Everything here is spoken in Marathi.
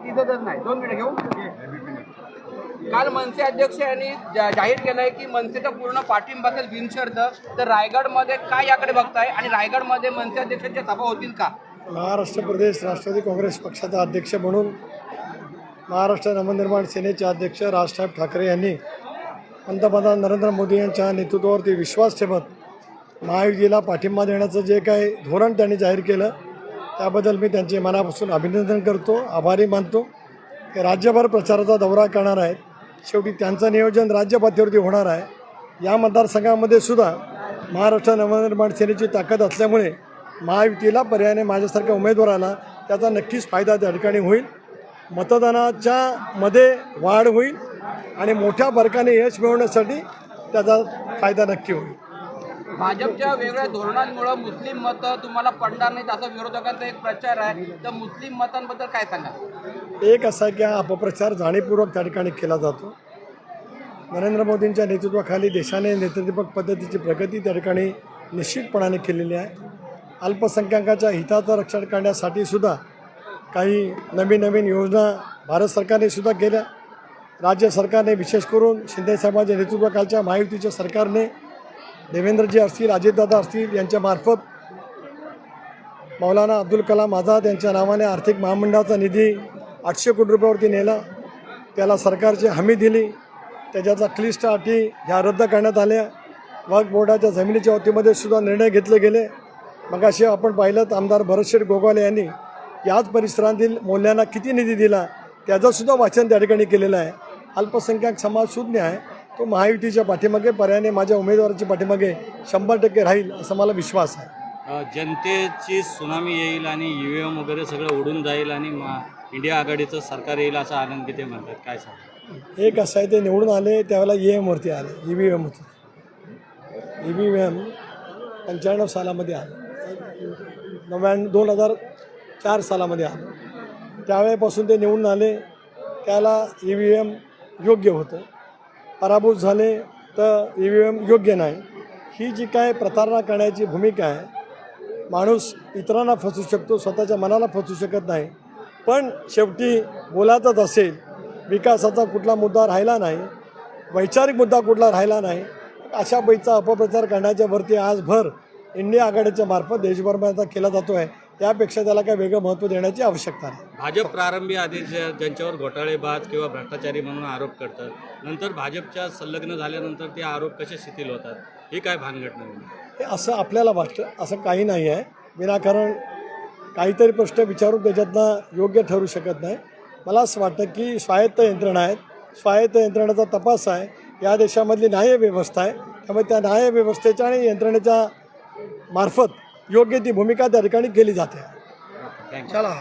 दिसतच नाही. 2 मिनिटं घेऊ. काल मनसे अध्यक्ष यांनी जाहीर केलंय की मनसेचा पूर्ण पाठिंबा असेल बिनशर्त. तर रायगडमध्ये काय याकडे बघताय आणि रायगडमध्ये मनसे अध्यक्षांच्या सभा होतील का? महाराष्ट्र प्रदेश राष्ट्रवादी काँग्रेस पक्षाचा अध्यक्ष म्हणून महाराष्ट्र नवनिर्माण सेनेचे अध्यक्ष राजसाहेब ठाकरे यांनी पंतप्रधान नरेंद्र मोदी यांच्या नेतृत्वावरती विश्वास ठेवत महायुतीला पाठिंबा देण्याचं जे काही धोरण त्यांनी जाहीर केलं त्याबद्दल मी त्यांचे मनापासून अभिनंदन करतो, आभारी मानतो. ते राज्यभर प्रचाराचा दौरा करणार आहेत. शेवटी त्यांचं नियोजन राज्य पातळीवरती होणार आहे. या मतदारसंघामध्ये सुद्धा महाराष्ट्र नवनिर्माण सेनेची ताकद असल्यामुळे महायुतीला पर्यायाने माझ्यासारख्या उमेदवाराला त्याचा नक्कीच फायदा त्या ठिकाणी होईल. मतदानाच्या मध्ये वाढ होईल आणि मोठ्या फरकाने यश मिळवण्यासाठी त्याचा फायदा नक्की होईल. भाजपच्या वेगळ्या धोरणांमुळे मुस्लिम मतं तुम्हाला पडणार नाहीत असा विरोधकांचा एक प्रचार आहे. तर मुस्लिम मतांबद्दल काय सांगा? एक असा की हा अपप्रचार जाणीवपूर्वक त्या ठिकाणी केला जातो. नरेंद्र मोदींच्या नेतृत्वाखाली देशाने नेतृत्वपूर्ण पद्धतीची प्रगती त्या ठिकाणी निश्चितपणाने केलेली आहे. अल्पसंख्याकाच्या हिताचं रक्षण करण्यासाठी सुद्धा काही नवीन योजना भारत सरकारने सुद्धा केल्या. राज्य सरकारने विशेष करून शिंदेसाहेबांच्या नेतृत्वाखालच्या महायुतीच्या सरकारने देवेंद्रजी असतील, अजितदादा असतील यांच्यामार्फत मौलाना अब्दुल कलाम आझाद यांच्या नावाने आर्थिक महामंडळाचा निधी 800 कोटी रुपयावरती नेला. त्याला सरकारची हमी दिली. त्याच्याचा क्लिष्ट अटी ह्या रद्द करण्यात आल्या. वक्फ बोर्डाच्या जमिनीच्या बाबतीमध्ये सुद्धा निर्णय घेतले गेले. मगाशी आपण पाहिलं आमदार भरतशेठ गोगावले यांनी याच परिसरातील मूल्यांना किती निधी दिला त्याचंसुद्धा वाचन त्या ठिकाणी केलेलं आहे. अल्पसंख्याक समाज शून्य आहे. तो महायुतीच्या पाठीमागे पर्यायाने माझ्या उमेदवाराच्या पाठीमागे 100% राहील असा मला विश्वास आहे. जनतेची सुनामी येईल आणि EVM वगैरे सगळं उडून जाईल आणि इंडिया आघाडीचं सरकार येईल असा आनंद किती म्हणतात, काय सांगा? एक असं आहे, ते निवडून आले त्यावेळेला EMवरती आले. EVM होतं. EVM 95 सालामध्ये आलं, 2004 सालामध्ये आलं. त्यावेळेपासून ते निवडून आले. त्याला EVM योग्य होतं. पराभूत झाले तर EVM योग्य नाही. ही जी काय प्रतारणा करण्याची भूमिका आहे, माणूस इतरांना फसवू शकतो, स्वतःच्या मनाला फसवू शकत नाही. पण शेवटी बोलायचंच असेल, विकासाचा कुठला मुद्दा राहिला नाही, वैचारिक मुद्दा कुठला राहिला नाही, अशा पैचा अपप्रचार करण्याच्या वरती आजभर इंडिया आघाडीच्या मार्फत देशभरात केला जातो आहे. त्यापेक्षा त्याला काय वेगळं महत्त्व देण्याची आवश्यकता नाही. भाजप प्रारंभी आधी ज्यांच्यावर घोटाळेबाज किंवा भ्रष्टाचारी म्हणून आरोप करतात, नंतर भाजपच्या संलग्न झाल्यानंतर ते आरोप कसे शिथिल होतात, ही काय भानगड नाही? हे असं आपल्याला वाटतं, असं काही नाही आहे. विनाकारण काहीतरी प्रश्न विचारून त्याच्यातनं योग्य ठरू शकत नाही. मला असं वाटतं की स्वायत्त यंत्रणा आहेत, स्वायत्त यंत्रणेचा तपास आहे. या देशामधली न्यायव्यवस्था आहे. त्यामुळे त्या न्यायव्यवस्थेच्या आणि यंत्रणेच्या मार्फत योग्य ती भूमिका त्या ठिकाणी केली जाते. थँक्यू. चला.